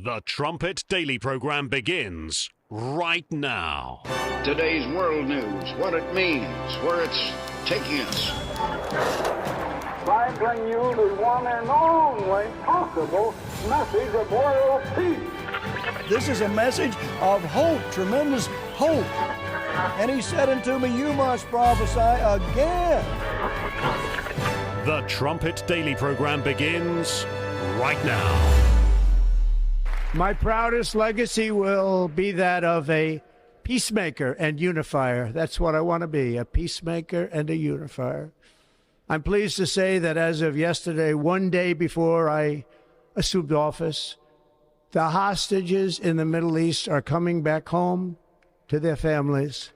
The Trumpet Daily program begins right now. Today's world news, what it means, where it's taking us. I bring you the one and only possible message of world peace. This is a message of hope, tremendous hope. And he said unto me, you must prophesy again. The Trumpet Daily program begins right now. My proudest legacy will be that of a peacemaker and unifier. That's what I want to be, a peacemaker and a unifier. I'm pleased to say that as of yesterday, one day before I assumed office, the hostages in the Middle East are coming back home to their families.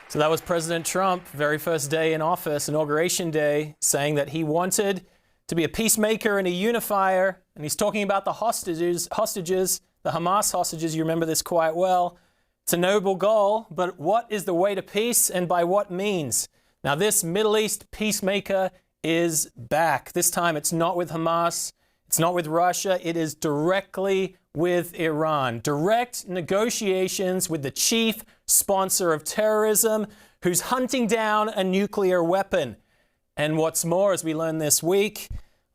So that was President Trump, very first day in office, Inauguration Day, saying that he wanted to be a peacemaker and a unifier. And he's talking about the hostages, the Hamas hostages. You remember this quite well. It's a noble goal, but what is the way to peace and by what means? Now, this Middle East peacemaker is back. This time it's not with Hamas. It's not with Russia. It is directly with Iran. Direct negotiations with the chief sponsor of terrorism who's hunting down a nuclear weapon. And what's more, as we learned this week,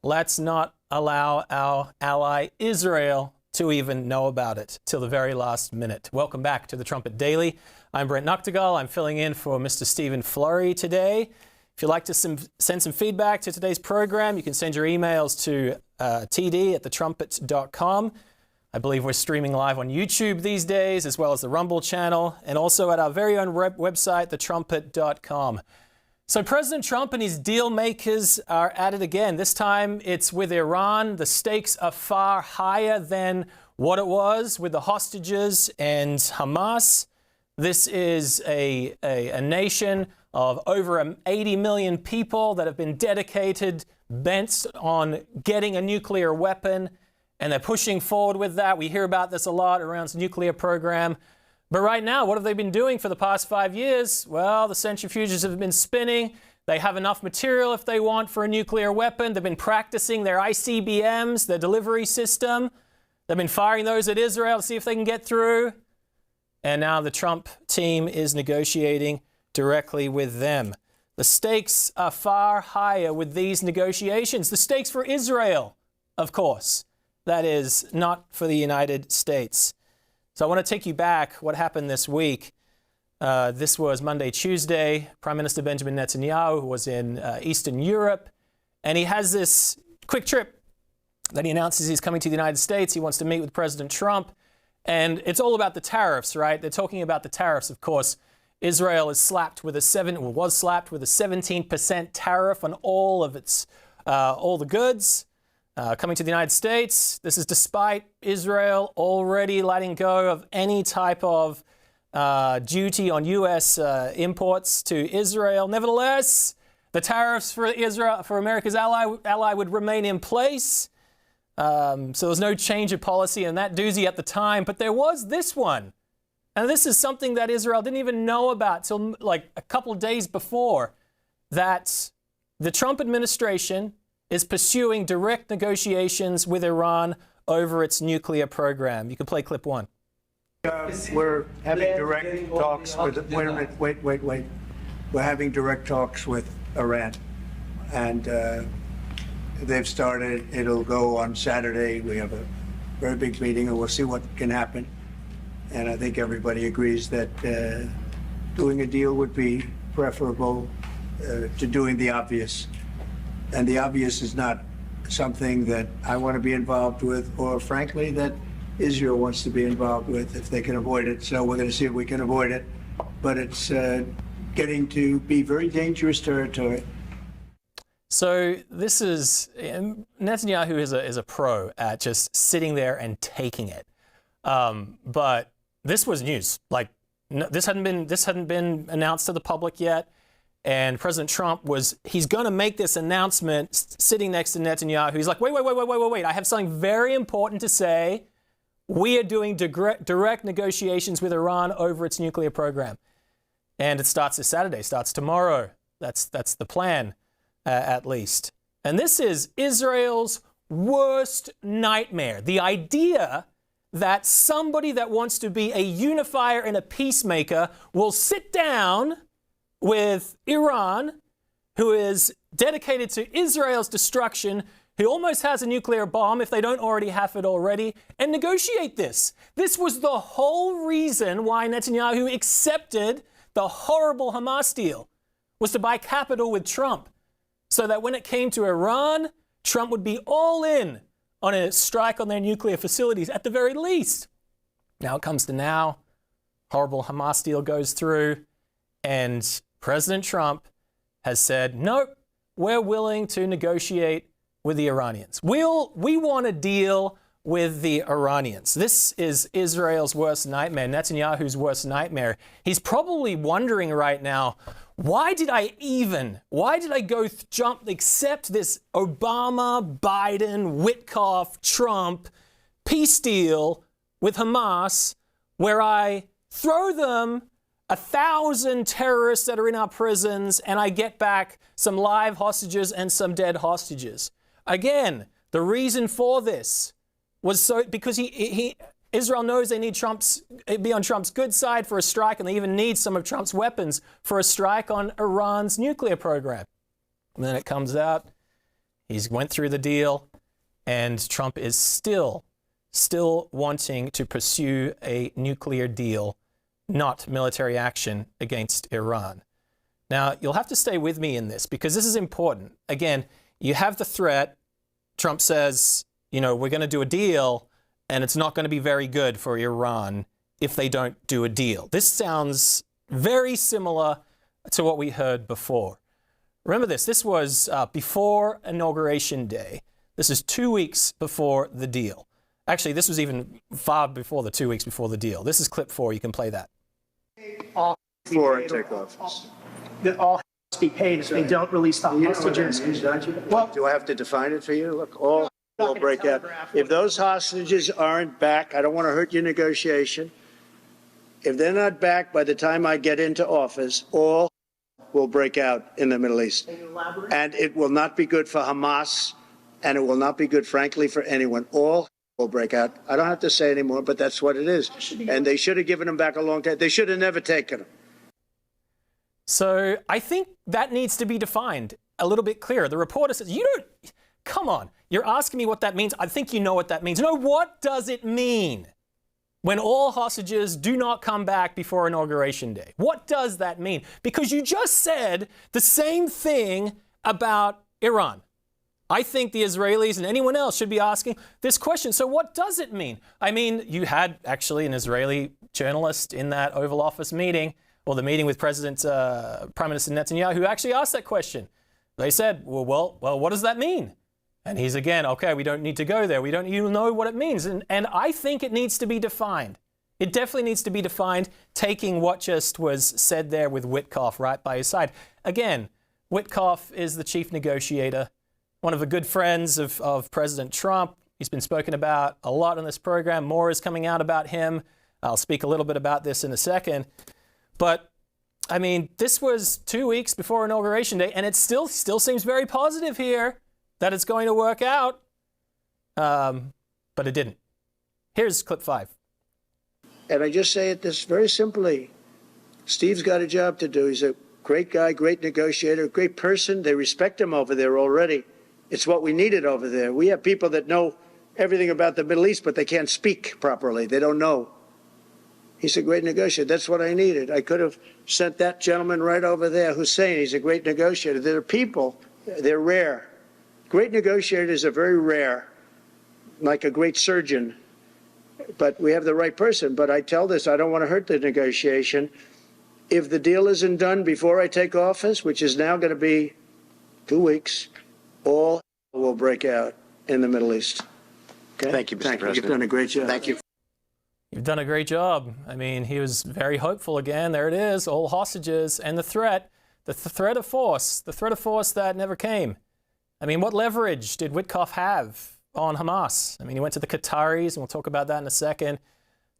let's not allow our ally Israel to even know about it till the very last minute. Welcome back to the Trumpet Daily. I'm Brent Nuktegal. I'm filling in for Mr. Stephen Flurry today. If you'd like to send some feedback to today's program, you can send your emails to td@thetrumpet.com. I believe we're streaming live on YouTube these days, as well as the Rumble channel, and also at our very own website, thetrumpet.com. So President Trump and his deal makers are at it again. This time it's with Iran. The stakes are far higher than what it was with the hostages and Hamas. This is a nation of over 80 million people that have been dedicated, bent on getting a nuclear weapon, and they're pushing forward with that. We hear about this a lot around the nuclear program. But right now, what have they been doing for the past 5 years? Well, the centrifuges have been spinning. They have enough material if they want for a nuclear weapon. They've been practicing their ICBMs, their delivery system. They've been firing those at Israel to see if they can get through. And now the Trump team is negotiating directly with them. The stakes are far higher with these negotiations. The stakes for Israel, of course. That is not for the United States. So I want to take you back what happened this week. This was Monday, Tuesday. Prime Minister Benjamin Netanyahu was in Eastern Europe, and he has this quick trip that he announces he's coming to the United States. He wants to meet with President Trump, and it's all about the tariffs, right? They're talking about the tariffs, of course. Israel is was slapped with a 17% tariff on all of its all the goods. Coming to the United States. This is despite Israel already letting go of any type of duty on U.S. imports to Israel. Nevertheless, the tariffs for Israel, for America's ally would remain in place. So there was no change of policy in that doozy at the time. But there was this one. And this is something that Israel didn't even know about till like a couple of days before, that the Trump administration is pursuing direct negotiations with Iran over its nuclear program. You can play clip one. We're having direct talks with, wait. We're having direct talks with Iran. And they've started, it'll go on Saturday. We have a very big meeting and we'll see what can happen. And I think everybody agrees that doing a deal would be preferable to doing the obvious. And the obvious is not something that I want to be involved with, or frankly, that Israel wants to be involved with if they can avoid it. So we're going to see if we can avoid it. But it's getting to be very dangerous territory. So this is, Netanyahu is a pro at just sitting there and taking it. But this was news. Like, this hadn't been announced to the public yet. And President Trump he's going to make this announcement sitting next to Netanyahu. He's like, wait. I have something very important to say. We are doing direct negotiations with Iran over its nuclear program. And it starts this Saturday, starts tomorrow. That's the plan, at least. And this is Israel's worst nightmare. The idea that somebody that wants to be a unifier and a peacemaker will sit down with Iran, who is dedicated to Israel's destruction, who almost has a nuclear bomb if they don't already have it already, and negotiate this. This was the whole reason why Netanyahu accepted the horrible Hamas deal, was to buy capital with Trump, so that when it came to Iran, Trump would be all in on a strike on their nuclear facilities, at the very least. Now it comes to now, horrible Hamas deal goes through, and President Trump has said, nope, we're willing to negotiate with the Iranians. We want a deal with the Iranians. This is Israel's worst nightmare, Netanyahu's worst nightmare. He's probably wondering right now, why did I accept this Obama, Biden, Witkoff, Trump peace deal with Hamas, where I throw them 1,000 terrorists that are in our prisons and I get back some live hostages and some dead hostages? Again, the reason for this was because Israel knows they need be on Trump's good side for a strike, and they even need some of Trump's weapons for a strike on Iran's nuclear program. And then it comes out, he's went through the deal, and Trump is still wanting to pursue a nuclear deal, not military action against Iran. Now, you'll have to stay with me in this, because this is important. Again, you have the threat. Trump says, we're going to do a deal, and it's not going to be very good for Iran if they don't do a deal. This sounds very similar to what we heard before. Remember this. This was before Inauguration Day. This is 2 weeks before the deal. Actually, this was even far before the 2 weeks before the deal. This is clip 4. You can play that. All before I take office. All has to be paid if they don't release the hostages. Well, do I have to define it for you? Look, all will break out. If those hostages aren't back, I don't want to hurt your negotiation. If they're not back by the time I get into office, all will break out in the Middle East. And it will not be good for Hamas, and it will not be good, frankly, for anyone. All will break out. I don't have to say anymore, but that's what it is. And they should have given them back a long time. They should have never taken them. So I think that needs to be defined a little bit clearer. The reporter says, come on, you're asking me what that means. I think you know what that means. No, what does it mean when all hostages do not come back before Inauguration Day? What does that mean? Because you just said the same thing about Iran. I think the Israelis and anyone else should be asking this question. So what does it mean? I mean, you had actually an Israeli journalist in that Oval Office meeting, or the meeting with Prime Minister Netanyahu, who actually asked that question. They said, well, what does that mean? And he's again, okay, we don't need to go there. We don't even know what it means. And I think it needs to be defined. It definitely needs to be defined, taking what just was said there with Witkoff right by his side. Again, Witkoff is the chief negotiator, one of the good friends of President Trump. He's been spoken about a lot on this program. More is coming out about him. I'll speak a little bit about this in a second. But, I mean, this was 2 weeks before Inauguration Day, and it still seems very positive here that it's going to work out. But it didn't. Here's clip 5. And I just say it this very simply. Steve's got a job to do. He's a great guy, great negotiator, great person. They respect him over there already. It's what we needed over there. We have people that know everything about the Middle East, but they can't speak properly. They don't know. He's a great negotiator. That's what I needed. I could have sent that gentleman right over there, Hussein. He's a great negotiator. There are people, they're rare. Great negotiators are very rare, like a great surgeon. But we have the right person. But I tell this, I don't want to hurt the negotiation. If the deal isn't done before I take office, which is now going to be 2 weeks, all will break out in the Middle East. Okay? Thank you, Mr. President. You've done a great job. Thank you. You've done a great job. I mean, he was very hopeful again. There it is, all hostages and the threat of force, that never came. I mean, what leverage did Witkoff have on Hamas? I mean, he went to the Qataris, and we'll talk about that in a second.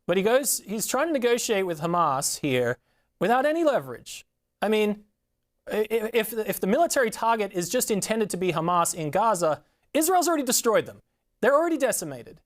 But he's trying to negotiate with Hamas here without any leverage. I mean, if the military target is just intended to be Hamas in Gaza, Israel's already destroyed them. They're already decimated.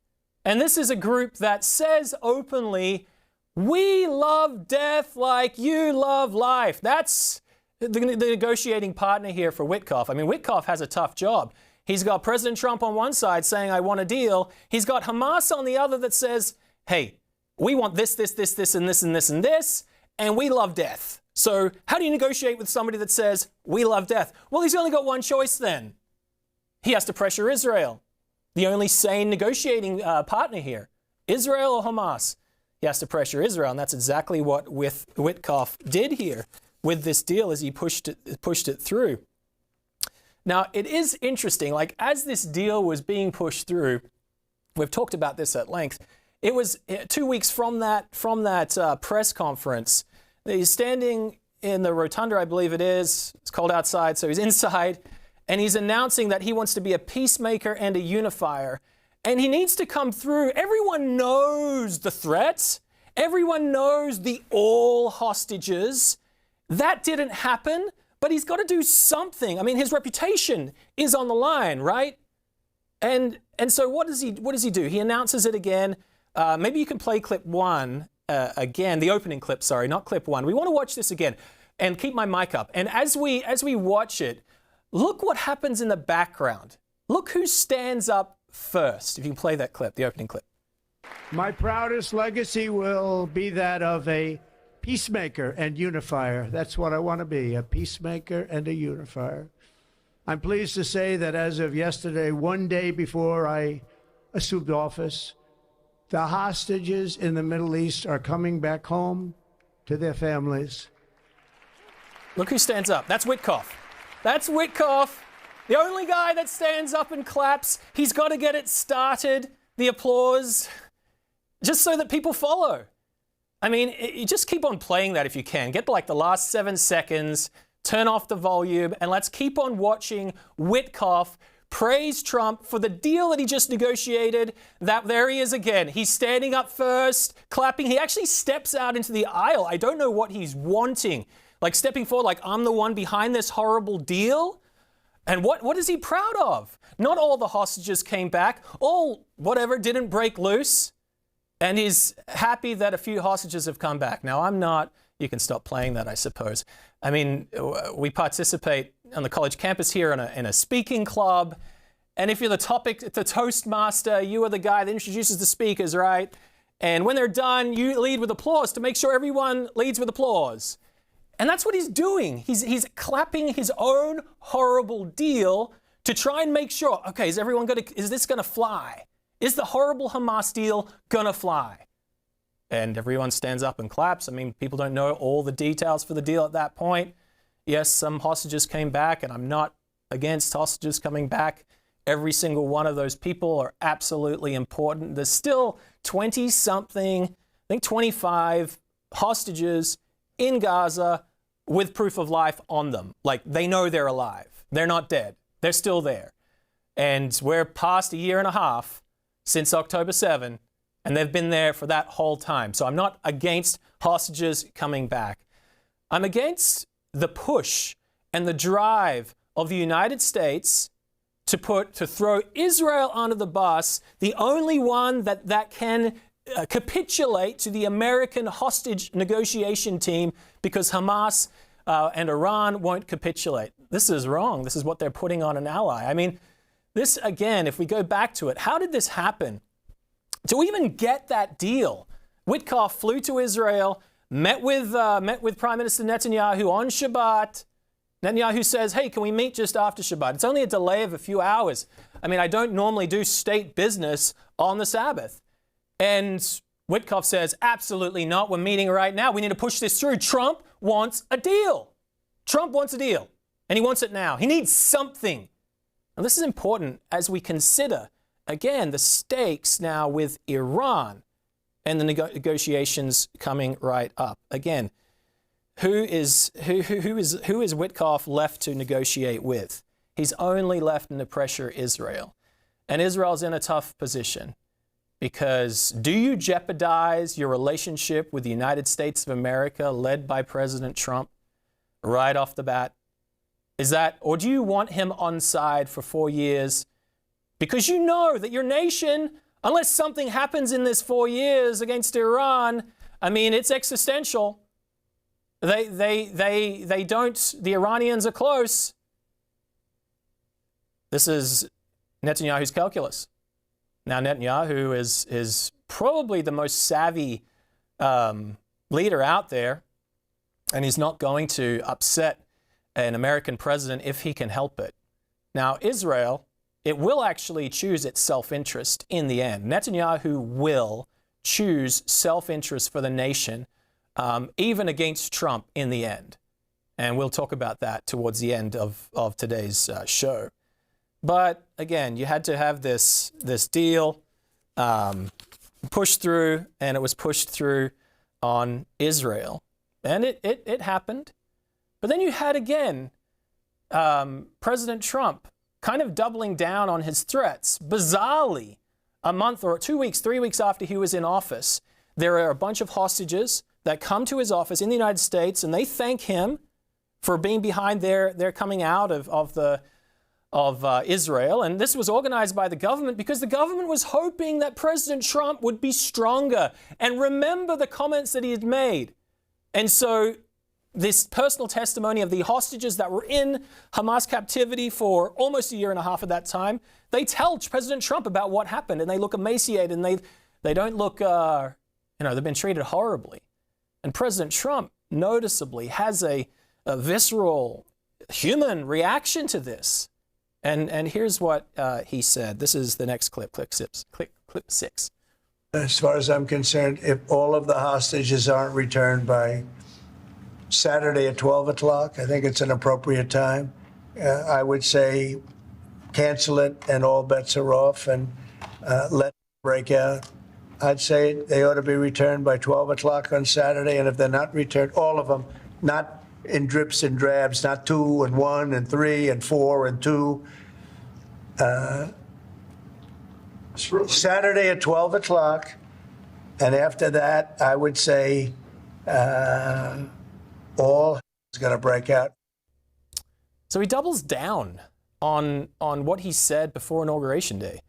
And this is a group that says openly, we love death like you love life. That's the negotiating partner here for Witkoff. I mean, Witkoff has a tough job. He's got President Trump on one side saying, I want a deal. He's got Hamas on the other that says, hey, we want this, and this, and this, and this, and we love death. So how do you negotiate with somebody that says, we love death? Well, he's only got one choice then. He has to pressure Israel, the only sane negotiating partner here. Israel or Hamas? He has to pressure Israel, and that's exactly what Witkoff did here with this deal as he pushed it through. Now, it is interesting, like as this deal was being pushed through, we've talked about this at length, it was 2 weeks from that press conference. He's standing in the rotunda, I believe it is. It's cold outside, so he's inside. And he's announcing that he wants to be a peacemaker and a unifier. And he needs to come through. Everyone knows the threats. Everyone knows the all hostages. That didn't happen, but he's got to do something. I mean, his reputation is on the line, right? And so what does he do? He announces it again. Maybe you can play clip one again, the opening clip, sorry, not clip one. We want to watch this again and keep my mic up. And as we watch it, look what happens in the background. Look who stands up first. If you can play that clip, the opening clip. My proudest legacy will be that of a peacemaker and unifier. That's what I want to be, a peacemaker and a unifier. I'm pleased to say that as of yesterday, one day before I assumed office, the hostages in the Middle East are coming back home to their families. Look who stands up. That's Witkoff. That's Witkoff, the only guy that stands up and claps. He's got to get it started, the applause, just so that people follow. I mean, you just keep on playing that if you can. Get like the last 7 seconds, turn off the volume, and let's keep on watching Witkoff praise Trump for the deal that he just negotiated. There he is again. He's standing up first, clapping. He actually steps out into the aisle. I don't know what he's wanting. Like stepping forward, like I'm the one behind this horrible deal. And what is he proud of? Not all the hostages came back. All, whatever, didn't break loose. And he's happy that a few hostages have come back. Now, I'm not, you can stop playing that, I suppose. I mean, we participate on the college campus here in a speaking club. And if you're the Toastmaster, you are the guy that introduces the speakers, right? And when they're done, you lead with applause to make sure everyone leads with applause. And that's what he's doing. He's clapping his own horrible deal to try and make sure, okay, is this going to fly? Is the horrible Hamas deal going to fly? And everyone stands up and claps. I mean, people don't know all the details for the deal at that point. Yes, some hostages came back, and I'm not against hostages coming back. Every single one of those people are absolutely important. There's still 20-something, I think 25 hostages in Gaza with proof of life on them. Like, they know they're alive. They're not dead. They're still there. And we're past a year and a half since October 7, and they've been there for that whole time. So I'm not against hostages coming back. I'm against the push and the drive of the United States to throw Israel under the bus, the only one that can capitulate to the American hostage negotiation team, because Hamas and Iran won't capitulate. This is wrong. This is what they're putting on an ally. I mean, this, again, if we go back to it, how did this happen? To even get that deal, Witkoff flew to Israel, met with Prime Minister Netanyahu on Shabbat. Netanyahu says, hey, can we meet just after Shabbat? It's only a delay of a few hours. I mean, I don't normally do state business on the Sabbath. And Witkoff says, absolutely not. We're meeting right now. We need to push this through. Trump wants a deal. Trump wants a deal. And he wants it now. He needs something. And this is important as we consider, again, the stakes now with Iran and the negotiations coming right up. Again, who is Witkoff left to negotiate with? He's only left to pressure Israel. And Israel's in a tough position. Because do you jeopardize your relationship with the United States of America, led by President Trump, right off the bat? Is that, or do you want him on side for 4 years? Because you know that your nation, unless something happens in this 4 years against Iran, I mean, it's existential. They don't, the Iranians are close. This is Netanyahu's calculus. Now, Netanyahu is probably the most savvy leader out there, and he's not going to upset an American president if he can help it. Now, Israel, it will actually choose its self-interest in the end. Netanyahu will choose self-interest for the nation, even against Trump in the end. And we'll talk about that towards the end of today's show. But again, you had to have this deal pushed through, and it was pushed through on Israel. And it happened. But then you had, again, President Trump kind of doubling down on his threats. Bizarrely, a month or 2 weeks, 3 weeks after he was in office, there are a bunch of hostages that come to his office in the United States, and they thank him for being behind their coming out of Israel. And this was organized by the government because the government was hoping that President Trump would be stronger and remember the comments that he had made. And so this personal testimony of the hostages that were in Hamas captivity for almost a year and a half at that time, they tell President Trump about what happened, and they look emaciated, and they don't look, they've been treated horribly. And President Trump noticeably has a visceral human reaction to this. And here's what he said. This is the next clip, clip 6. As far as I'm concerned, if all of the hostages aren't returned by Saturday at 12 o'clock, I think it's an appropriate time. I would say cancel it and all bets are off and let it break out. I'd say they ought to be returned by 12 o'clock on Saturday, and if they're not returned, all of them, not in drips and drabs, not 2 and 1 and 3 and 4 and 2. Saturday at 12 o'clock, and after that, I would say all is going to break out. So he doubles down on what he said before Inauguration Day.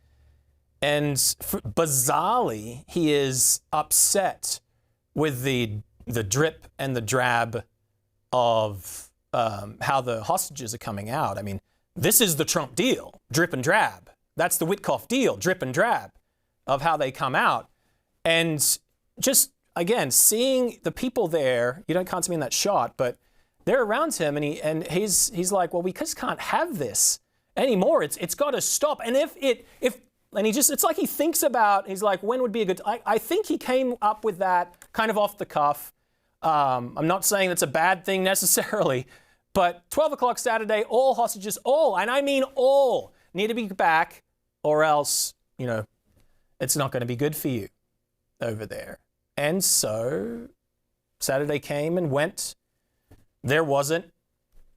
And bizarrely, he is upset with the drip and the drab of how the hostages are coming out. I mean, this is the Trump deal, drip and drab. That's the Witkoff deal, drip and drab, of how they come out. And just, again, seeing the people there, you can't see me in that shot, but they're around him, and he's like, well, we just can't have this anymore. It's got to stop. And it's like he thinks about, he's like, when would be a good, I think he came up with that kind of off the cuff. I'm not saying that's a bad thing necessarily, but 12 o'clock Saturday, all hostages, and I mean all, need to be back, or else, it's not going to be good for you over there. And so Saturday came and went. There wasn't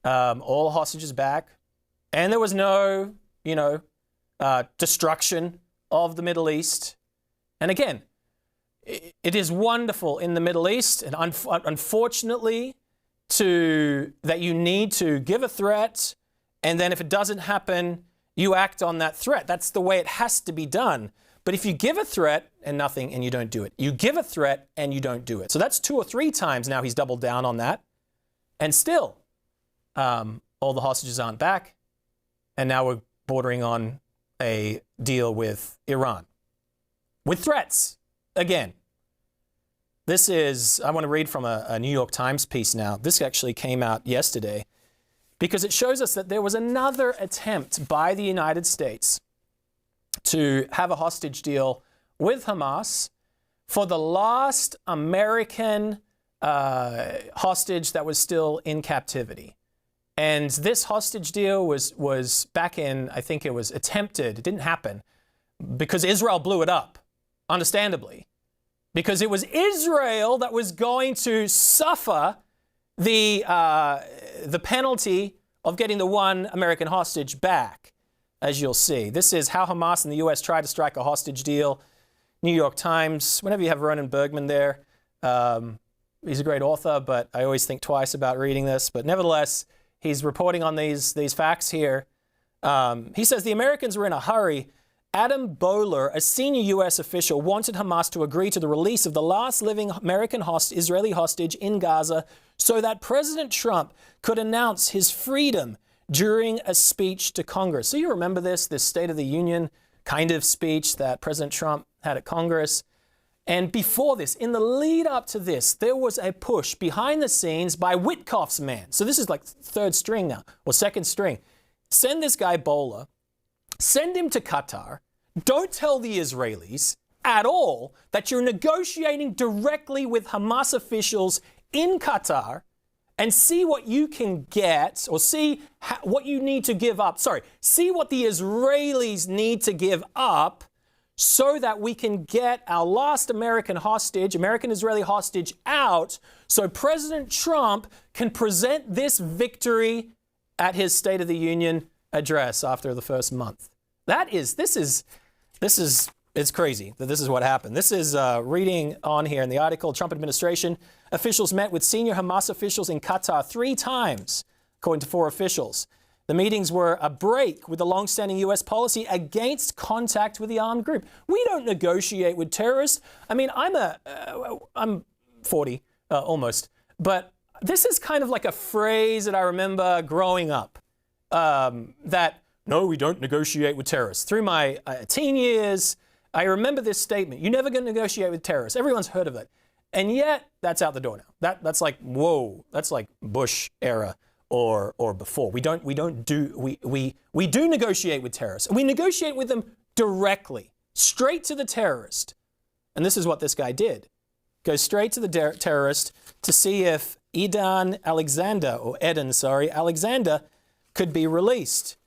all hostages back, and there was no, destruction of the Middle East. And again, it is wonderful in the Middle East, and unfortunately, that you need to give a threat, and then if it doesn't happen, you act on that threat. That's the way it has to be done. But if you give a threat and nothing, and you don't do it, you give a threat and you don't do it. So that's 2 or 3 times now he's doubled down on that, and still, all the hostages aren't back, and now we're bordering on a deal with Iran with threats. Again, this is, I want to read from a New York Times piece now. This actually came out yesterday because it shows us that there was another attempt by the United States to have a hostage deal with Hamas for the last American hostage that was still in captivity. And this hostage deal was back in, I think it was attempted, it didn't happen, because Israel blew it up, understandably. Because it was Israel that was going to suffer the penalty of getting the one American hostage back, as you'll see. This is how Hamas and the U.S. tried to strike a hostage deal. New York Times, whenever you have Ronan Bergman there, he's a great author, but I always think twice about reading this. But nevertheless, He's reporting on these facts here. He says the Americans were in a hurry. Adam Bowler, a senior U.S. official, wanted Hamas to agree to the release of the last living American Israeli hostage in Gaza so that President Trump could announce his freedom during a speech to Congress. So you remember this State of the Union kind of speech that President Trump had at Congress. And before this, in the lead up to this, there was a push behind the scenes by Witkoff's man. So this is like third string now, or second string. Send this guy Bowler. Send him to Qatar. Don't tell the Israelis at all that you're negotiating directly with Hamas officials in Qatar, and see what you can get, or see what you need to give up. See what the Israelis need to give up so that we can get our last American-Israeli hostage out, so President Trump can present this victory at his State of the Union address after the first month. It's crazy that this is what happened. This is reading on here in the article, Trump administration officials met with senior Hamas officials in Qatar 3 times, according to 4 officials. The meetings were a break with the long-standing U.S. policy against contact with the armed group. We don't negotiate with terrorists. I mean, I'm 40, almost, but this is kind of like a phrase that I remember growing up, that no, we don't negotiate with terrorists. Through my teen years, I remember this statement. You're never going to negotiate with terrorists. Everyone's heard of it. And yet, that's out the door now. That's like, whoa, that's like Bush era or before. We do negotiate with terrorists. And we negotiate with them directly, straight to the terrorist. And this is what this guy did. Go straight to the terrorist to see if Eden Alexander could be released.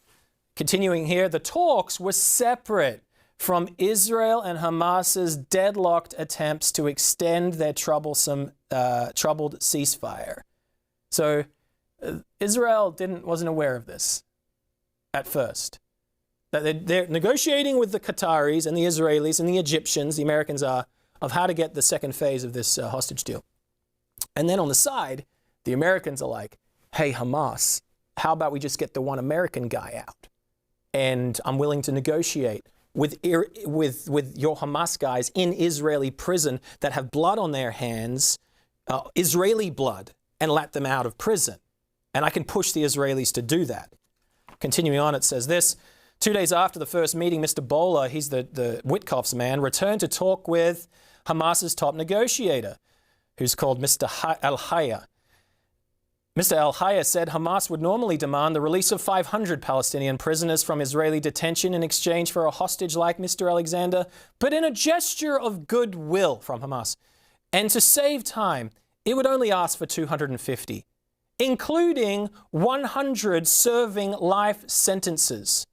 Continuing here, the talks were separate from Israel and Hamas's deadlocked attempts to extend their troubled ceasefire. So Israel wasn't aware of this at first. That they're negotiating with the Qataris and the Israelis and the Egyptians, the Americans are, of how to get the second phase of this hostage deal. And then on the side, the Americans are like, hey, Hamas, how about we just get the one American guy out? And I'm willing to negotiate with your Hamas guys in Israeli prison that have blood on their hands, Israeli blood, and let them out of prison. And I can push the Israelis to do that. Continuing on, it says this. 2 days after the first meeting, Mr. Bowler, he's the Witkoff's man, returned to talk with Hamas's top negotiator, who's called Mr. Al-Haya. Mr. Al-Haya said Hamas would normally demand the release of 500 Palestinian prisoners from Israeli detention in exchange for a hostage like Mr. Alexander, but in a gesture of goodwill from Hamas, and to save time, it would only ask for 250, including 100 serving life sentences.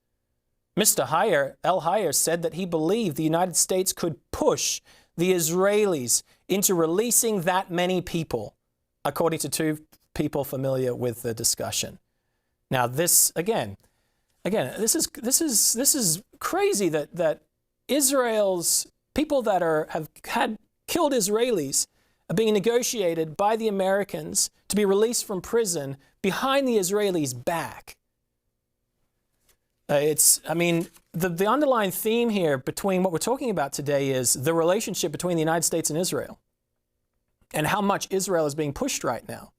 Mr. Al-Haya said that he believed the United States could push the Israelis into releasing that many people, according to 2 people familiar with the discussion. Now, this again, this is crazy that Israel's people that have killed Israelis are being negotiated by the Americans to be released from prison behind the Israelis' back. The underlying theme here between what we're talking about today is the relationship between the United States and Israel, and how much Israel is being pushed right now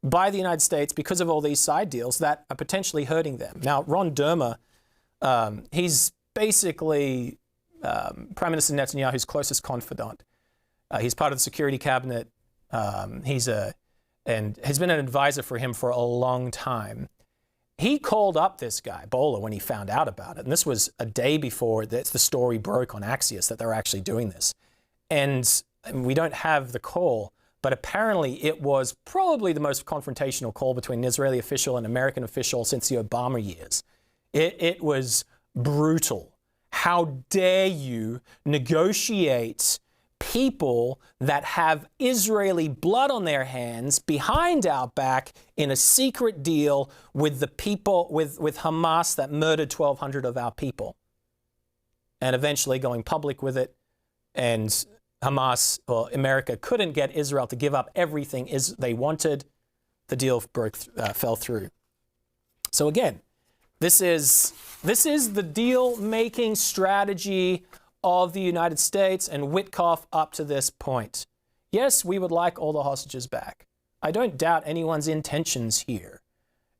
by the United States because of all these side deals that are potentially hurting them. Now, Ron Dermer, he's basically Prime Minister Netanyahu's closest confidant. He's part of the security cabinet. And has been an advisor for him for a long time. He called up this guy, Bowler, when he found out about it. And this was a day before the story broke on Axios that they were actually doing this. And we don't have the call, but apparently it was probably the most confrontational call between an Israeli official and an American official since the Obama years. It was brutal. How dare you negotiate people that have Israeli blood on their hands behind our back in a secret deal with the people, with Hamas that murdered 1,200 of our people, and eventually going public with it. And Hamas, or America, couldn't get Israel to give up everything they wanted. The deal fell through. So again, this is the deal-making strategy of the United States and Witkoff up to this point. Yes, we would like all the hostages back. I don't doubt anyone's intentions here,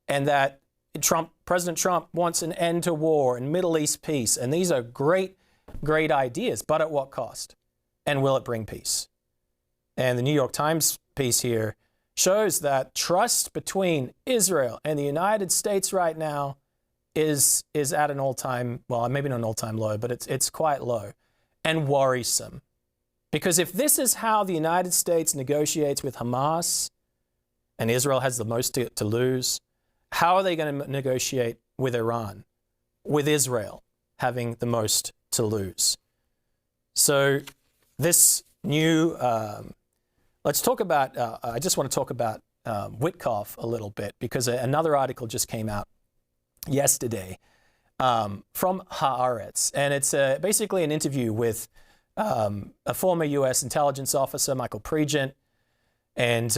and that President Trump wants an end to war and Middle East peace, and these are great, great ideas, but at what cost? And will it bring peace? And the New York Times piece here shows that trust between Israel and the United States right now is at an all-time, well, maybe not an all-time low, but it's quite low and worrisome. Because if this is how the United States negotiates with Hamas, and Israel has the most to lose, how are they going to negotiate with Iran, with Israel having the most to lose? So this new, let's talk about, I just want to talk about Witkoff a little bit, because another article just came out yesterday from Haaretz, and it's basically an interview with a former U.S. intelligence officer, Michael Pregent, and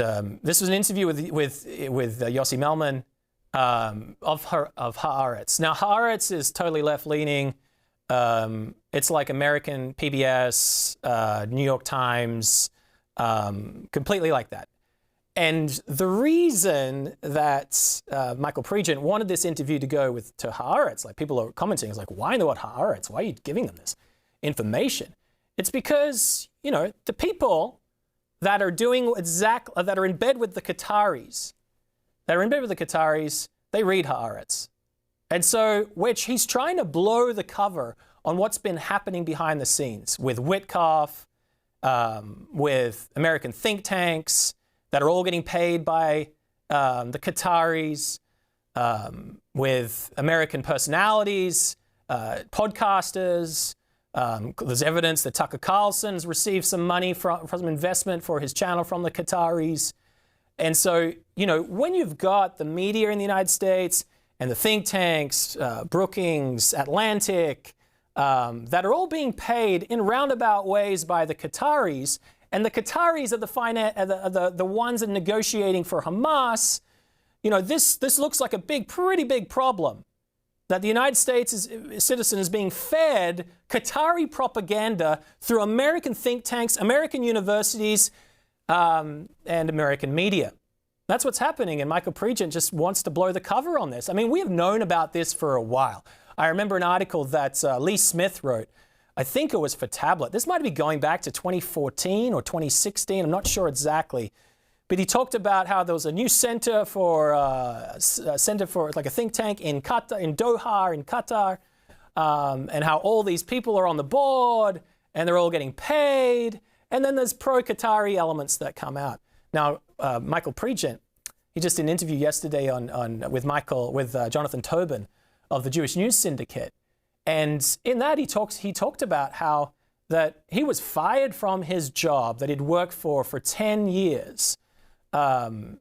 this was an interview with Yossi Melman of Haaretz. Now, Haaretz is totally left-leaning. It's like American PBS, New York Times, completely like that. And the reason that Michael Pregent wanted this interview to go to Haaretz, like people are commenting, is like, why in the world Haaretz? Why are you giving them this information? It's because, you know, the people that are that are in bed with the Qataris, they read Haaretz. And so, which he's trying to blow the cover on what's been happening behind the scenes with Witkoff, with American think tanks that are all getting paid by the Qataris, with American personalities, podcasters. There's evidence that Tucker Carlson's received some money from investment for his channel from the Qataris. And so, you know, when you've got the media in the United States and the think tanks, Brookings, Atlantic, that are all being paid in roundabout ways by the Qataris, and the Qataris are the ones that are negotiating for Hamas, you know, this looks like a pretty big problem. That the United States' citizen is being fed Qatari propaganda through American think tanks, American universities, and American media. That's what's happening, and Michael Pregent just wants to blow the cover on this. I mean, we have known about this for a while. I remember an article that Lee Smith wrote. I think it was for Tablet. This might be going back to 2014 or 2016. I'm not sure exactly. But he talked about how there was a new center for like a think tank in Qatar, in Doha, in Qatar, and how all these people are on the board and they're all getting paid. And then there's pro-Qatari elements that come out. Now, Michael Pregent, he just did an interview yesterday with Jonathan Tobin of the Jewish News Syndicate, and in that he talked about how that he was fired from his job that he'd worked for 10 years. For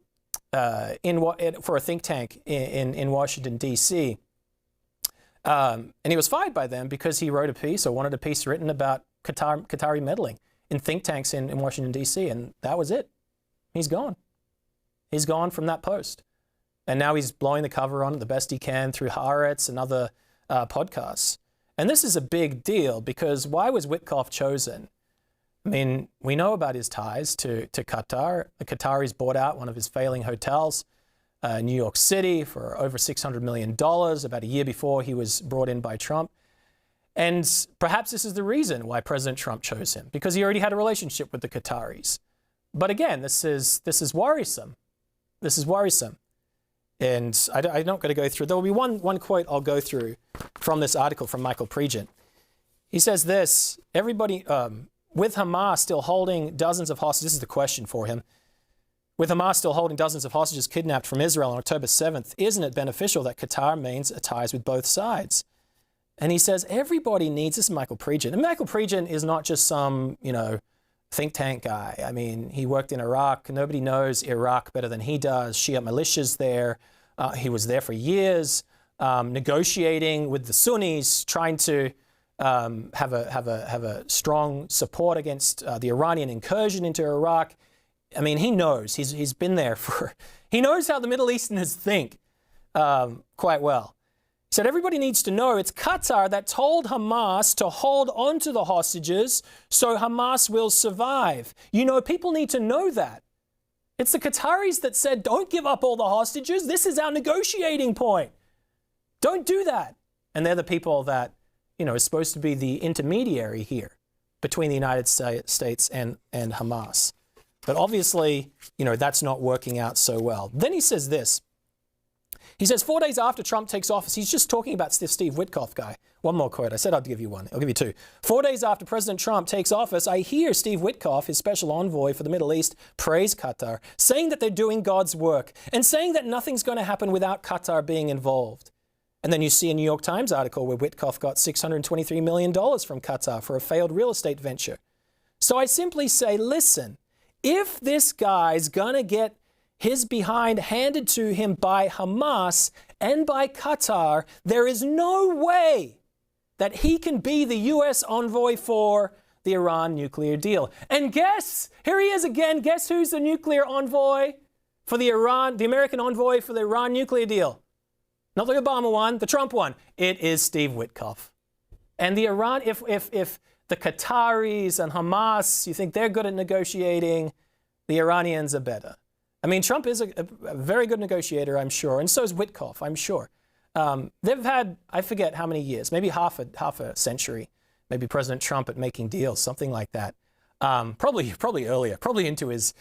a think tank in Washington, D.C. And he was fired by them because he wrote a piece or wanted a piece written about Qatari meddling in think tanks in Washington, D.C. And that was it. He's gone. He's gone from that post. And now he's blowing the cover on it the best he can through Haaretz and other podcasts. And this is a big deal because why was Witkoff chosen? I mean, we know about his ties to Qatar. The Qataris bought out one of his failing hotels in New York City for over $600 million about a year before he was brought in by Trump. And perhaps this is the reason why President Trump chose him, because he already had a relationship with the Qataris. But again, this is worrisome. This is worrisome. And I'm not going to go through. There will be one quote I'll go through from this article from Michael Pregent. He says this, everybody... with Hamas still holding dozens of hostages, this is the question for him. With Hamas still holding dozens of hostages kidnapped from Israel on October 7th, isn't it beneficial that Qatar maintains ties with both sides? And he says everybody needs, this is Michael Pregent. And Michael Pregent is not just some, think tank guy. I mean, he worked in Iraq. Nobody knows Iraq better than he does. Shia militias there. He was there for years, negotiating with the Sunnis, trying to have a strong support against the Iranian incursion into Iraq. I mean, he knows. He's been there he knows how the Middle Easterners think. quite well. He said, everybody needs to know it's Qatar that told Hamas to hold on to the hostages so Hamas will survive. You know, people need to know that. It's the Qataris that said, don't give up all the hostages. This is our negotiating point. Don't do that. And they're the people that, you know, is supposed to be the intermediary here between the United States and Hamas. But obviously, you know, that's not working out so well. Then he says this. He says, 4 days after Trump takes office, he's just talking about this Steve Witkoff guy. One more quote. I said I'd give you one. I'll give you two. 4 days after President Trump takes office, I hear Steve Witkoff, his special envoy for the Middle East, praise Qatar, saying that they're doing God's work and saying that nothing's going to happen without Qatar being involved. And then you see a New York Times article where Witkoff got $623 million from Qatar for a failed real estate venture. So I simply say, listen, if this guy's going to get his behind handed to him by Hamas and by Qatar, there is no way that he can be the U.S. envoy for the Iran nuclear deal. And guess, here he is again, guess who's the nuclear envoy for the American envoy for the Iran nuclear deal? Not the Obama one, the Trump one. It is Steve Witkoff. And the Iran, if the Qataris and Hamas, you think they're good at negotiating, the Iranians are better. I mean, Trump is a very good negotiator, I'm sure, and so is Witkoff, I'm sure. They've had, I forget how many years, maybe half a century, maybe President Trump at making deals, something like that. Probably earlier, probably into his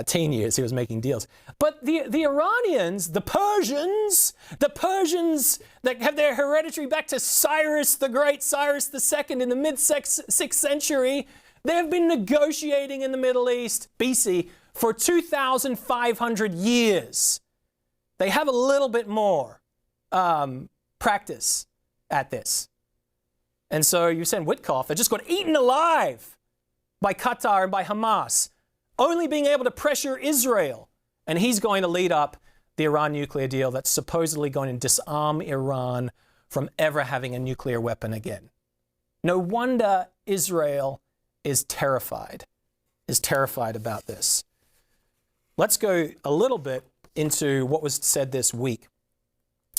teen years he was making deals. But the Iranians, the Persians that have their hereditary back to Cyrus the Great, Cyrus II in the mid-6th century, they've been negotiating in the Middle East, BC, for 2,500 years. They have a little bit more practice at this. And so you send Witkoff, that just got eaten alive by Qatar and by Hamas, only being able to pressure Israel. And he's going to lead up the Iran nuclear deal that's supposedly going to disarm Iran from ever having a nuclear weapon again. No wonder Israel is terrified about this. Let's go a little bit into what was said this week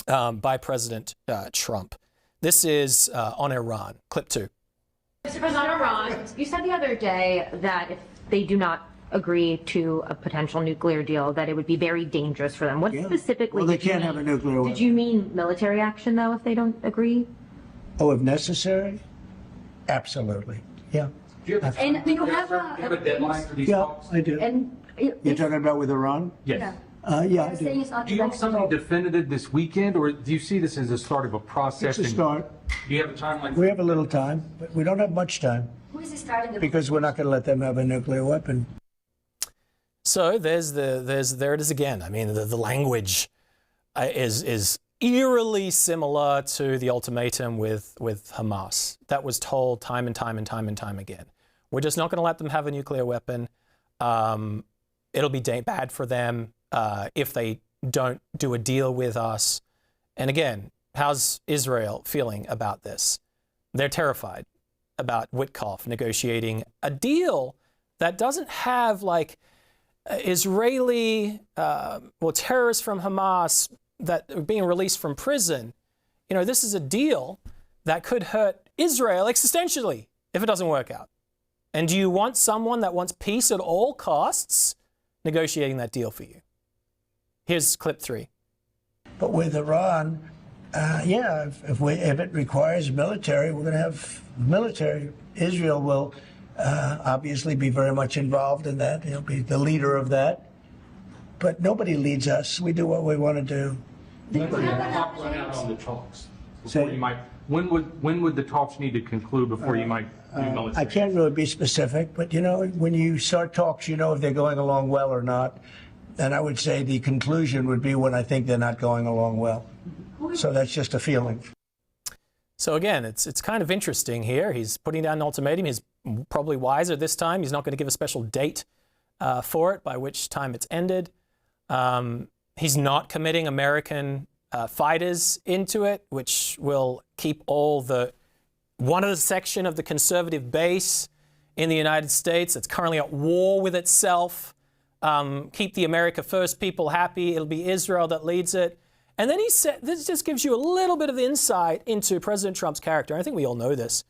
by President Trump. This is on Iran. Clip 2. Mr. President, on Iran, you said the other day that if they do not agree to a potential nuclear deal, that it would be very dangerous for them. What specifically? Well, they can't have a nuclear weapon. Did you mean military action, though, if they don't agree? Oh, if necessary? Absolutely. Yeah. And do you have a deadline for these talks? I do. And You're talking about with Iran? Yes. Yeah, I do. Do you have something definitive this weekend, or do you see this as the start of a process? It's a start. Do you have a timeline? We have a little time, but we don't have much time. who is starting Because we're not going to let them have a nuclear weapon. So there it is again. I mean, the language is eerily similar to the ultimatum with Hamas. That was told time and time and time and time again. We're just not going to let them have a nuclear weapon. It'll be bad for them if they don't do a deal with us. And again, how's Israel feeling about this? They're terrified about Witkoff negotiating a deal that doesn't have like Israeli terrorists from Hamas that are being released from prison. You know, this is a deal that could hurt Israel existentially if it doesn't work out. And do you want someone that wants peace at all costs negotiating that deal for you? Here's clip 3. But with Iran, if it requires military, we're going to have military. Israel will obviously be very much involved in that. He'll be the leader of that. But nobody leads us. We do what we want to do. When would the talks? When would the talks need to conclude before you might do military? I can't really be specific, but you know, when you start talks, you know if they're going along well or not. And I would say the conclusion would be when I think they're not going along well. So that's just a feeling. So again, it's kind of interesting here. He's putting down an ultimatum. He's probably wiser this time. He's not going to give a special date for it, by which time it's ended. He's not committing American fighters into it, which will keep one of the section of the conservative base in the United States that's currently at war with itself. Keep the America First people happy. It'll be Israel that leads it. And then he said, this just gives you a little bit of insight into President Trump's character. I think we all know this.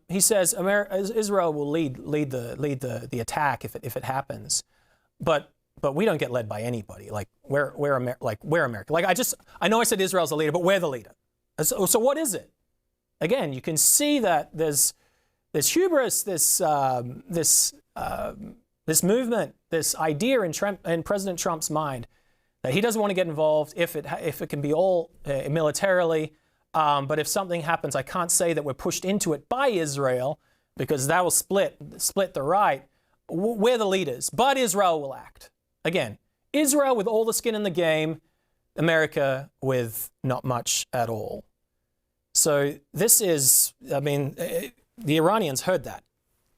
He says Israel will lead the attack if it happens, but we don't get led by anybody. Like we're America. Like I know I said Israel's the leader, but we're the leader. So what is it? Again, you can see that there's hubris, this movement, this idea in President Trump's mind that he doesn't want to get involved if it can be all militarily. But if something happens, I can't say that we're pushed into it by Israel because that will split the right. We're the leaders, but Israel will act. Again, Israel with all the skin in the game, America with not much at all. So this is, I mean, the Iranians heard that.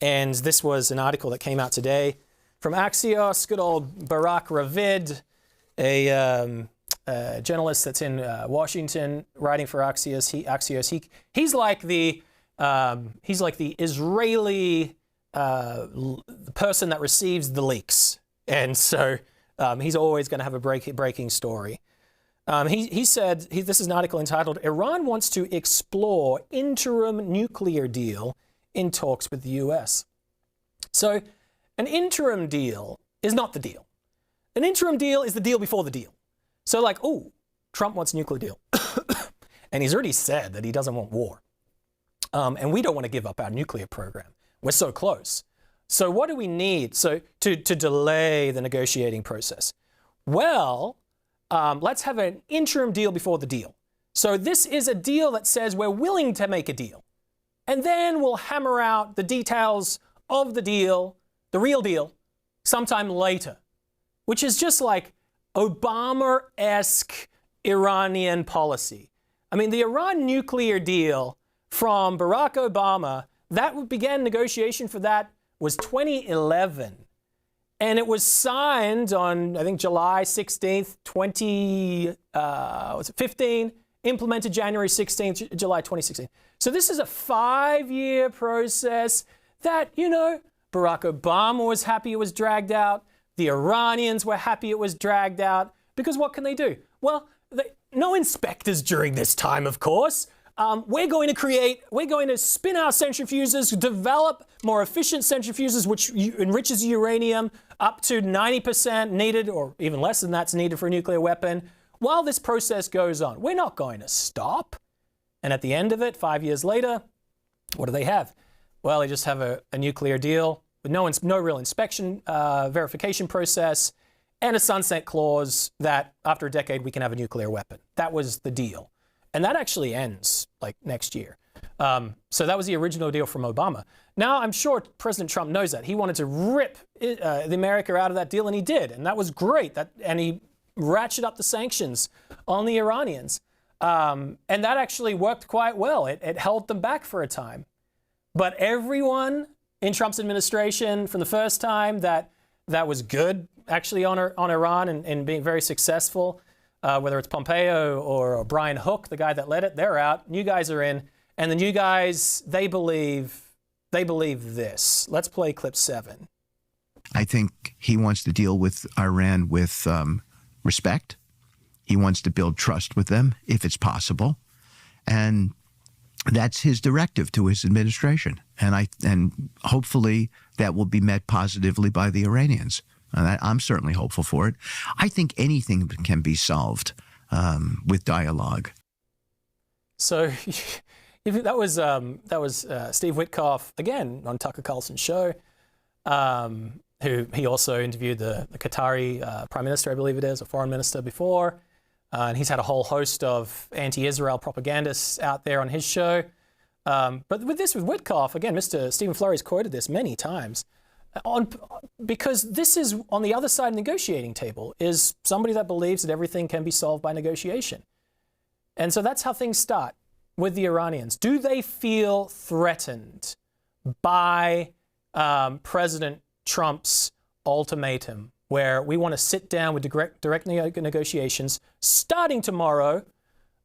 And this was an article that came out today from Axios, good old Barak Ravid, a journalist that's in Washington writing for Axios. He's like the Israeli person that receives the leaks. And so he's always going to have a breaking story. He said, this is an article entitled, Iran wants to explore interim nuclear deal in talks with the US. So an interim deal is not the deal. An interim deal is the deal before the deal. So like, oh, Trump wants a nuclear deal. And he's already said that he doesn't want war. And we don't want to give up our nuclear program. We're so close. So what do we need to delay the negotiating process? Well, let's have an interim deal before the deal. So this is a deal that says we're willing to make a deal. And then we'll hammer out the details of the deal, the real deal, sometime later, which is just like Obama-esque Iranian policy. I mean, the Iran nuclear deal from Barack Obama, that began negotiation for that was 2011. And it was signed on, I think, July 16th, 2015, implemented January 16th, July 2016. So this is a 5-year process that, you know, Barack Obama was happy it was dragged out. The Iranians were happy it was dragged out. Because what can they do? Well, no inspectors during this time, of course. We're going to spin our centrifuges, develop more efficient centrifuges, which enriches uranium up to 90% needed, or even less than that's needed for a nuclear weapon, while this process goes on. We're not going to stop. And at the end of it, 5 years later, what do they have? Well, they just have a nuclear deal with no real inspection, verification process, and a sunset clause that after a decade we can have a nuclear weapon. That was the deal. And that actually ends like next year. So that was the original deal from Obama. Now, I'm sure President Trump knows that. He wanted to rip the America out of that deal, and he did. And that was great. And he ratcheted up the sanctions on the Iranians. And that actually worked quite well. It held them back for a time. But everyone in Trump's administration from the first time that was good actually on Iran and being very successful, whether it's Pompeo or Brian Hook, the guy that led it, they're out. New guys are in. And the new guys, they believe this. Let's play clip 7. I think he wants to deal with Iran with respect. He wants to build trust with them, if it's possible. And that's his directive to his administration. And hopefully that will be met positively by the Iranians. I'm certainly hopeful for it. I think anything can be solved with dialogue. So that was Steve Witkoff, again, on Tucker Carlson's show, who he also interviewed the Qatari prime minister, I believe it is, or foreign minister before. And he's had a whole host of anti-Israel propagandists out there on his show. But with Witkoff, again, Mr. Stephen Flurry's quoted this many times. Because this is on the other side of the negotiating table, is somebody that believes that everything can be solved by negotiation. And so that's how things start with the Iranians. Do they feel threatened by President Trump's ultimatum, where we want to sit down with direct negotiations starting tomorrow,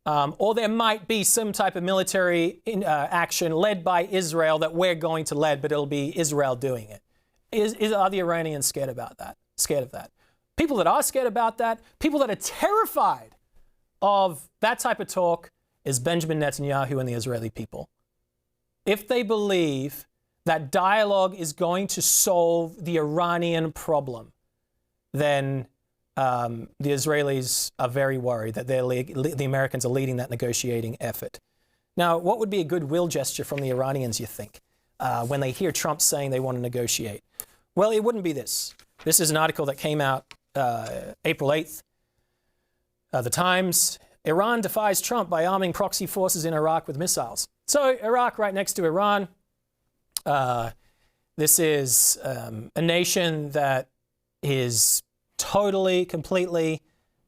or there might be some type of military action led by Israel that we're going to lead, but it'll be Israel doing it. Are the Iranians scared about that? Scared of that? People that are scared about that, people that are terrified of that type of talk is Benjamin Netanyahu and the Israeli people. If they believe that dialogue is going to solve the Iranian problem, then the Israelis are very worried that the Americans are leading that negotiating effort. Now, what would be a goodwill gesture from the Iranians, you think, when they hear Trump saying they want to negotiate? Well, it wouldn't be this. This is an article that came out April 8th. The Times, Iran defies Trump by arming proxy forces in Iraq with missiles. So Iraq, right next to Iran. This is a nation that is totally, completely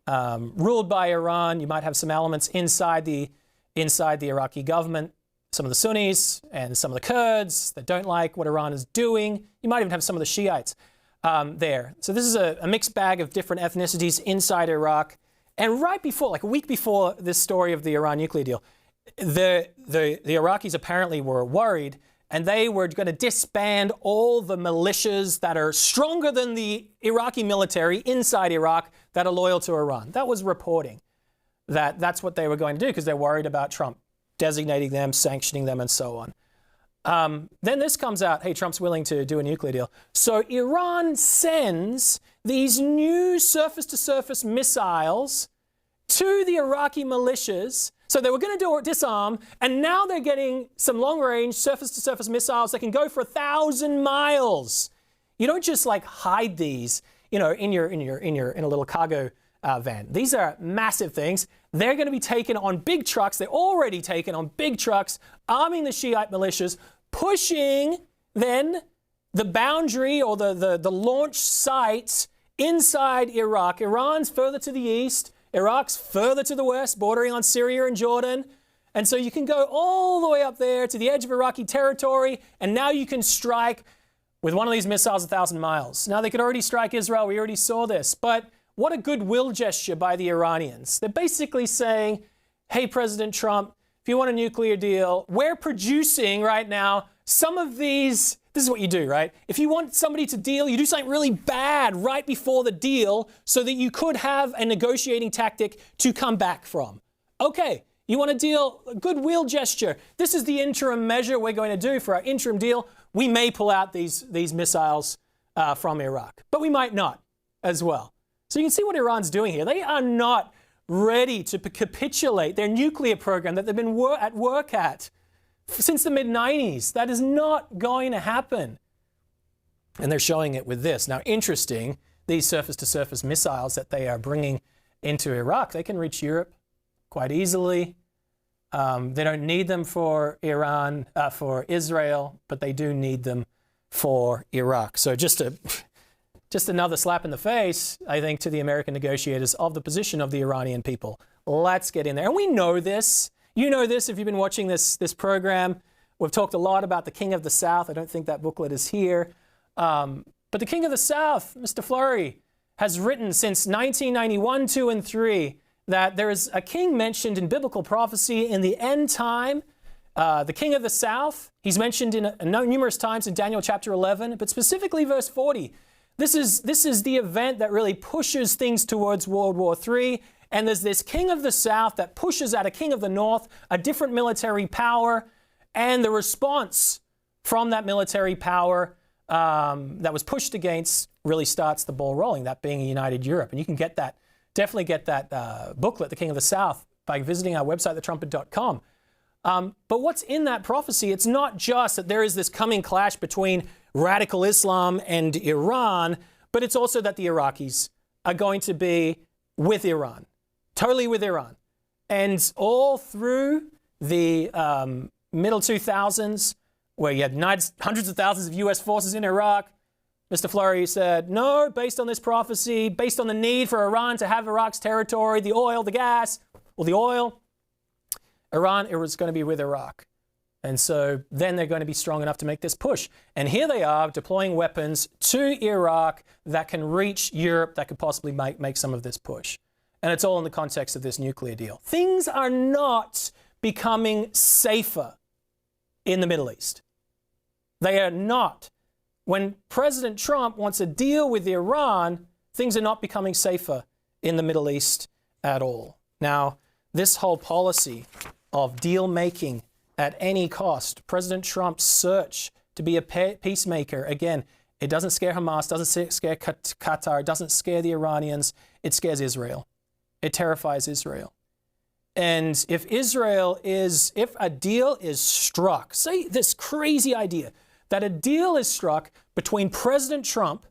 ruled by Iran. You might have some elements inside the Iraqi government, some of the Sunnis and some of the Kurds that don't like what Iran is doing. You might even have some of the Shiites there. So this is a mixed bag of different ethnicities inside Iraq. And right before, like a week before this story of the Iran nuclear deal, the Iraqis apparently were worried, and they were going to disband all the militias that are stronger than the Iraqi military inside Iraq that are loyal to Iran. That was reporting that that's what they were going to do because they're worried about Trump designating them, sanctioning them, and so on. Then this comes out, hey, Trump's willing to do a nuclear deal. So Iran sends these new surface-to-surface missiles to the Iraqi militias. So they were going to disarm, and now they're getting some long-range surface-to-surface missiles that can go for 1,000 miles. You don't just like hide these, in a little cargo van. These are massive things. They're going to be taken on big trucks. They're already taken on big trucks, arming the Shiite militias, pushing then the boundary or the launch sites inside Iraq. Iran's further to the east. Iraq's further to the west, bordering on Syria and Jordan. And so you can go all the way up there to the edge of Iraqi territory, and now you can strike with one of these missiles 1,000 miles. Now, they could already strike Israel. We already saw this. But what a goodwill gesture by the Iranians. They're basically saying, hey, President Trump, if you want a nuclear deal, we're producing right now some of these. This is what you do, right? If you want somebody to deal, you do something really bad right before the deal so that you could have a negotiating tactic to come back from. Okay, you want a deal, a goodwill gesture. This is the interim measure we're going to do for our interim deal. We may pull out these missiles from Iraq, but we might not as well. So you can see what Iran's doing here. They are not ready to capitulate their nuclear program that they've been at work at since the mid-90s. That is not going to happen. And they're showing it with this. Now, interesting, these surface-to-surface missiles that they are bringing into Iraq, they can reach Europe quite easily. They don't need them for Iran, for Israel, but they do need them for Iraq. So just another slap in the face, I think, to the American negotiators of the position of the Iranian people. Let's get in there. And we know this. You know this if you've been watching this program. We've talked a lot about the King of the South. I don't think that booklet is here. But the King of the South, Mr. Fleury, has written since 1991, 2, and 3 that there is a king mentioned in biblical prophecy in the end time. The King of the South, he's mentioned numerous times in Daniel chapter 11, but specifically verse 40. This is the event that really pushes things towards World War III. And there's this King of the South that pushes out a King of the North, a different military power, and the response from that military power that was pushed against really starts the ball rolling, that being a united Europe. And you can definitely get that booklet, The King of the South, by visiting our website, thetrumpet.com. But what's in that prophecy? It's not just that there is this coming clash between radical Islam and Iran, but it's also that the Iraqis are going to be with Iran, totally with Iran. And all through the middle 2000s, where you had hundreds of thousands of US forces in Iraq, Mr. Fleury said, no, based on this prophecy, based on the need for Iran to have Iraq's territory, the oil, the gas, well, the oil, Iran is going to be with Iraq. And so then they're going to be strong enough to make this push. And here they are deploying weapons to Iraq that can reach Europe, that could possibly make some of this push. And it's all in the context of this nuclear deal. Things are not becoming safer in the Middle East. They are not. When President Trump wants a deal with Iran, things are not becoming safer in the Middle East at all. Now, this whole policy of deal making at any cost, President Trump's search to be a peacemaker, again, it doesn't scare Hamas, doesn't scare Qatar, it doesn't scare the Iranians, it scares Israel. It terrifies Israel. And if a deal is struck, say this crazy idea that a deal is struck between President Trump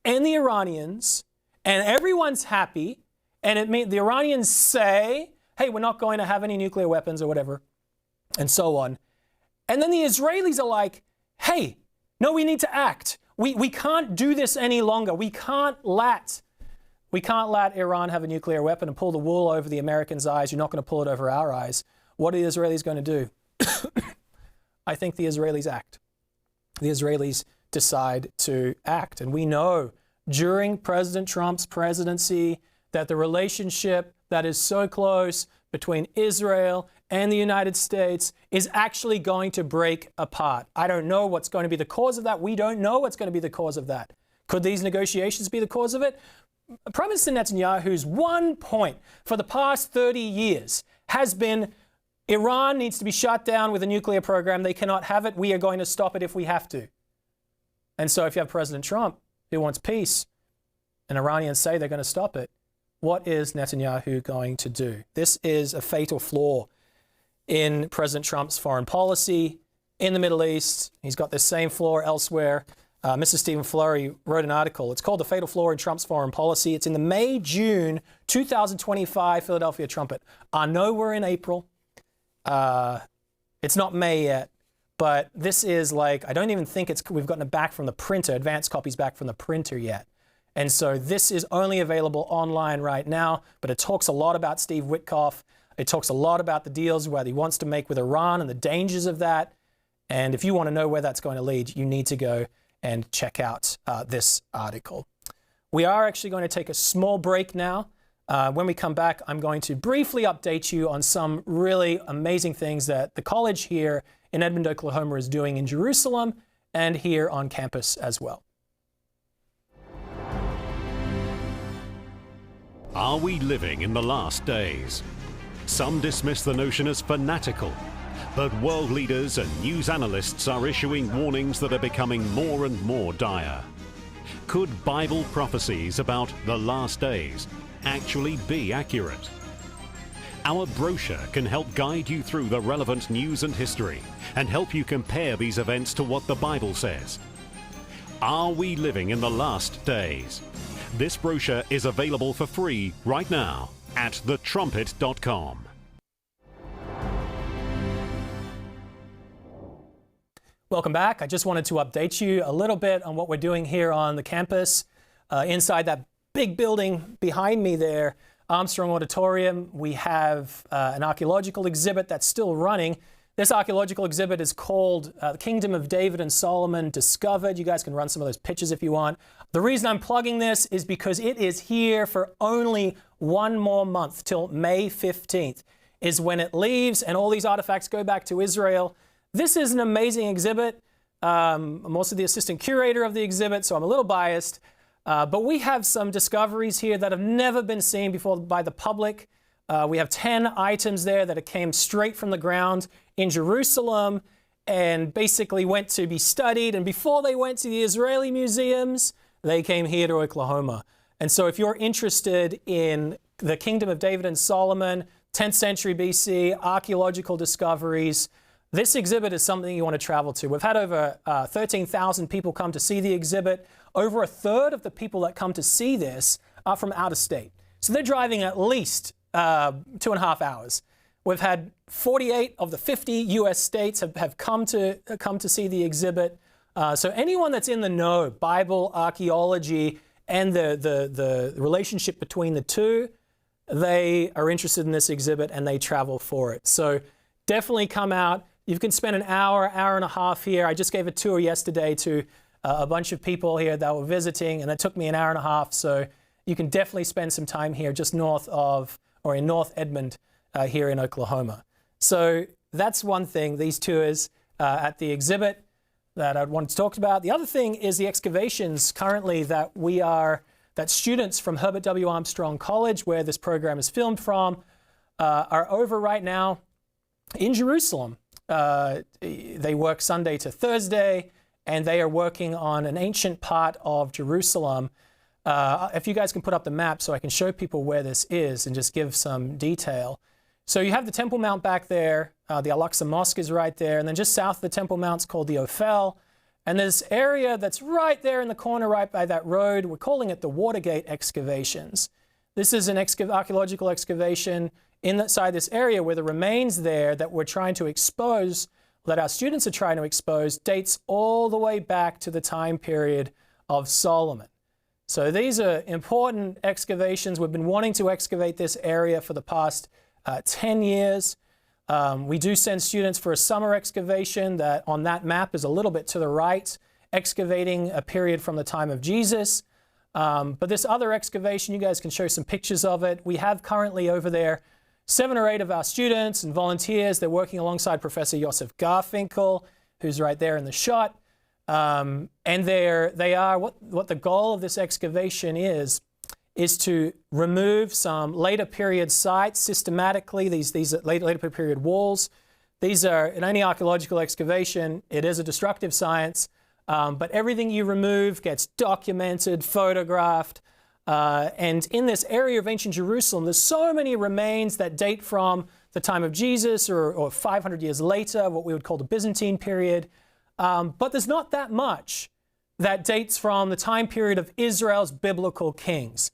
and the Iranians, and everyone's happy, and it means the Iranians say, hey, we're not going to have any nuclear weapons or whatever, and so on. And then the Israelis are like, hey, no, we need to act. We can't do this any longer. We can't let Iran have a nuclear weapon and pull the wool over the Americans' eyes. You're not going to pull it over our eyes. What are the Israelis going to do? I think the Israelis act. The Israelis decide to act. And we know during President Trump's presidency that the relationship that is so close between Israel and the United States is actually going to break apart. I don't know what's going to be the cause of that. We don't know what's going to be the cause of that. Could these negotiations be the cause of it? Prime Minister Netanyahu's one point for the past 30 years has been Iran needs to be shut down with a nuclear program. They cannot have it. We are going to stop it if we have to. And so if you have President Trump who wants peace and Iranians say they're going to stop it, what is Netanyahu going to do? This is a fatal flaw in President Trump's foreign policy in the Middle East. He's got this same flaw elsewhere. Mr. Stephen Flurry wrote an article. It's called The Fatal Flaw in Trump's Foreign Policy. It's in the May-June 2025 Philadelphia Trumpet. I know we're in April. It's not May yet, but this is like, I don't even think we've gotten it back from the printer, advanced copies back from the printer yet. And so this is only available online right now, but it talks a lot about Steve Witkoff. It talks a lot about the deals where he wants to make with Iran and the dangers of that. And if you want to know where that's going to lead, you need to go and check out this article. We are actually going to take a small break now. When we come back, I'm going to briefly update you on some really amazing things that the college here in Edmond, Oklahoma is doing in Jerusalem and here on campus as well. Are we living in the last days? Some dismiss the notion as fanatical, but world leaders and news analysts are issuing warnings that are becoming more and more dire. Could Bible prophecies about the last days actually be accurate? Our brochure can help guide you through the relevant news and history and help you compare these events to what the Bible says. Are we living in the last days? This brochure is available for free right now at thetrumpet.com. Welcome back. I just wanted to update you a little bit on what we're doing here on the campus. Inside that big building behind me there, Armstrong Auditorium, we have an archaeological exhibit that's still running. This archaeological exhibit is called The Kingdom of David and Solomon Discovered. You guys can run some of those pictures if you want. The reason I'm plugging this is because it is here for only one more month till May 15th is when it leaves and all these artifacts go back to Israel. This is an amazing exhibit. I'm also the assistant curator of the exhibit, so I'm a little biased. But we have some discoveries here that have never been seen before by the public. We have 10 items there that came straight from the ground in Jerusalem and basically went to be studied. And before they went to the Israeli museums, they came here to Oklahoma. And so if you're interested in the Kingdom of David and Solomon, 10th century BC, archaeological discoveries, this exhibit is something you want to travel to. We've had over 13,000 people come to see the exhibit. Over a third of the people that come to see this are from out of state. So they're driving at least 2.5 hours. We've had 48 of the 50 U.S. states have come to see the exhibit. So anyone that's in the know, Bible, archaeology, and the relationship between the two, they are interested in this exhibit and they travel for it. So definitely come out. You can spend an hour and a half here. I just gave a tour yesterday to a bunch of people here that were visiting, and it took me an hour and a half. So you can definitely spend some time here just north of, or in North Edmond here in Oklahoma. So that's one thing, these tours at the exhibit that I'd want to talk about. The other thing is the excavations currently that students from Herbert W. Armstrong College, where this program is filmed from, are over right now in Jerusalem. They work Sunday to Thursday, and they are working on an ancient part of Jerusalem. If you guys can put up the map so I can show people where this is and just give some detail. So you have the Temple Mount back there, the Al-Aqsa Mosque is right there, and then just south of the Temple Mount's called the Ophel. And this area that's right there in the corner, right by that road, we're calling it the Watergate excavations. This is an archaeological excavation inside this area where the remains there that we're trying to expose, that our students are trying to expose, dates all the way back to the time period of Solomon. So these are important excavations. We've been wanting to excavate this area for the past 10 years. We do send students for a summer excavation that on that map is a little bit to the right, excavating a period from the time of Jesus. But this other excavation, you guys can show some pictures of it. We have currently over there 7 or 8 of our students and volunteers. They're working alongside Professor Josef Garfinkel, who's right there in the shot. And what the goal of this excavation is to remove some later period sites systematically, these later period walls. These are, in any archaeological excavation, it is a destructive science, but everything you remove gets documented, photographed, and in this area of ancient Jerusalem, there's so many remains that date from the time of Jesus or 500 years later, what we would call the Byzantine period, but there's not that much that dates from the time period of Israel's biblical kings.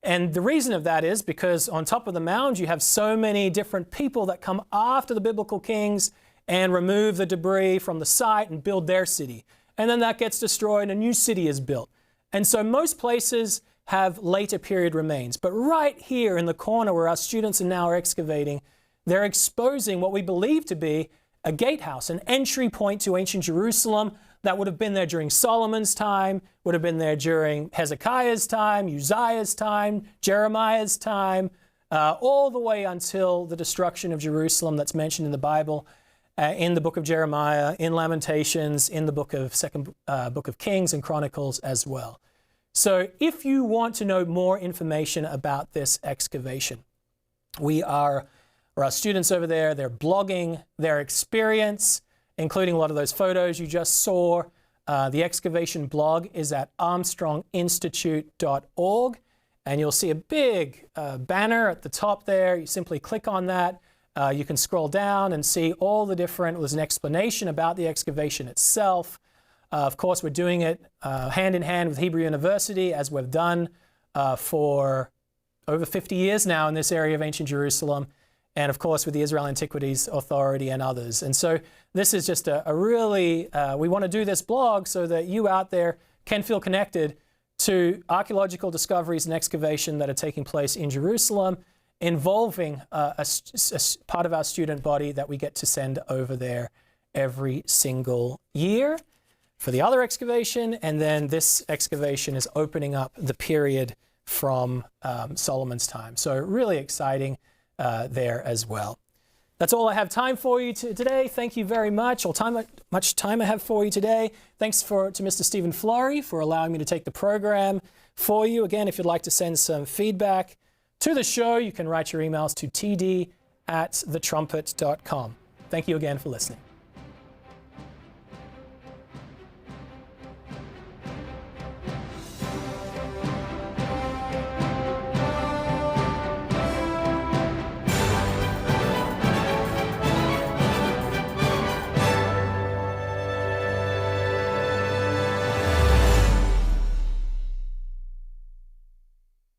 And the reason of that is because on top of the mound, you have so many different people that come after the biblical kings and remove the debris from the site and build their city. And then that gets destroyed and a new city is built. And so most places have later period remains. But right here in the corner where our students are now excavating, they're exposing what we believe to be a gatehouse, an entry point to ancient Jerusalem that would have been there during Solomon's time, would have been there during Hezekiah's time, Uzziah's time, Jeremiah's time, all the way until the destruction of Jerusalem that's mentioned in the Bible, in the book of Jeremiah, in Lamentations, in the book of Kings and Chronicles as well. So if you want to know more information about this excavation, our students over there, they're blogging their experience, including a lot of those photos you just saw. The excavation blog is at armstronginstitute.org, and you'll see a big banner at the top there. You simply click on that. You can scroll down and see all the different, there's an explanation about the excavation itself. Of course, we're doing it hand in hand with Hebrew University, as we've done for over 50 years now in this area of ancient Jerusalem, and of course with the Israel Antiquities Authority and others. And so this is just a really, we want to do this blog so that you out there can feel connected to archaeological discoveries and excavation that are taking place in Jerusalem, involving a part of our student body that we get to send over there every single year for the other excavation, and then this excavation is opening up the period from Solomon's time. So really exciting there as well. That's all I have time for you today. Thank you very much. Much time I have for you today. Thanks to Mr. Stephen Flory for allowing me to take the program for you. Again, if you'd like to send some feedback to the show, you can write your emails to td@thetrumpet.com. Thank you again for listening.